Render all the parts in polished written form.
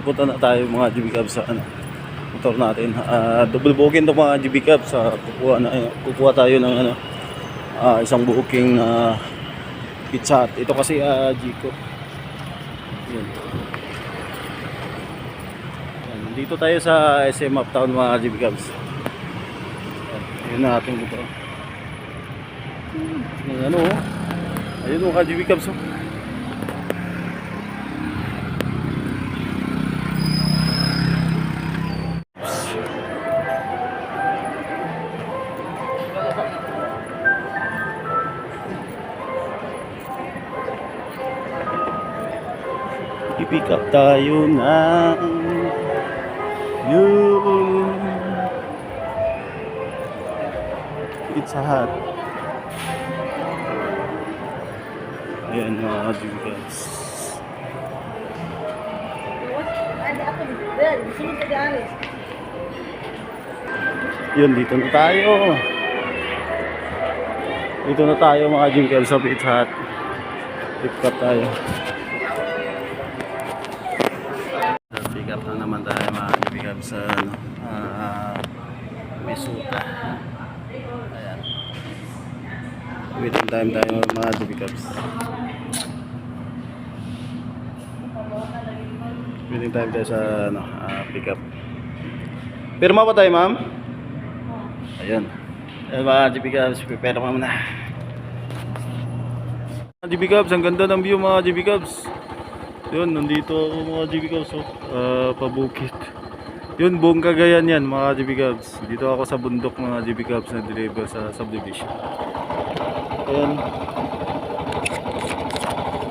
pupunta na tayo mga GB Cubs sa ano, motor natin. Double booking to mga GB Cubs. Kukuha tayo ng ano, isang booking Pizza Hut. Ito kasi Gco. Yan. Dito tayo sa SM Uptown mga GB Cubs. Ayun na ating motor. Ano oh. Ayun mga GB Cubs oh. I-pick up tayo ng yung Pizza Hut. Ayan mga Jugas. Yun, dito na tayo. Dito na tayo mga Jugas sa Pizza Hut. Pick up tayo. Pick up na naman tayo mga Jugas sa Misuta. Ayan. Waiting time tayo mga Jugas. Waiting time tayo sa pick up. Pirma pa tayo ma'am? Ayun. Ayun mga GB Cubs, prepare mo muna. Mga GB Cubs, ang ganda ng view mga GB Cubs. Yun, nandito ako mga GB Cubs. Pabukit. Yun, buong Cagayan yan mga GB Cubs. Dito ako sa bundok mga GB Cubs na deliver sa subdivision. Ayan.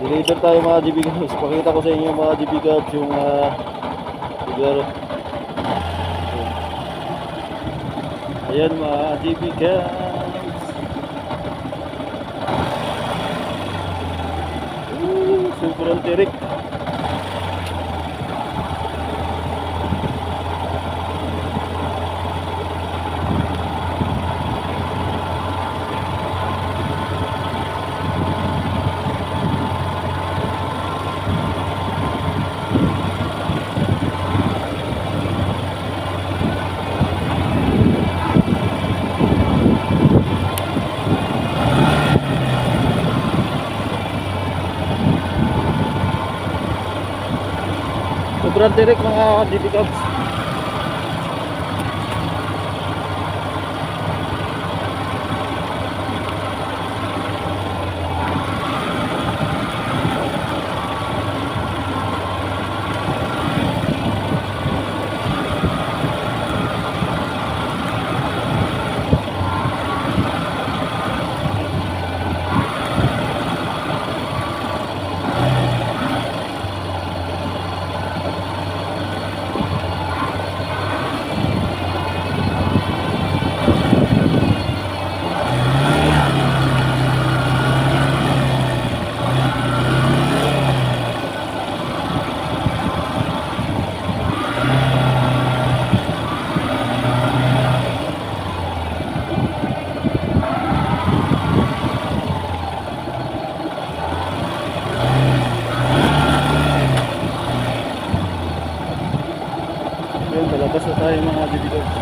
Deliver tayo mga GB Cubs. Pakita ko sa inyo mga GB Cubs yung lugar. Ayan mga GB Cubs. Sobrang tirik. Sobrang direct mga GB Cubs. Ayun, palabas na tayo mga GB Cubs.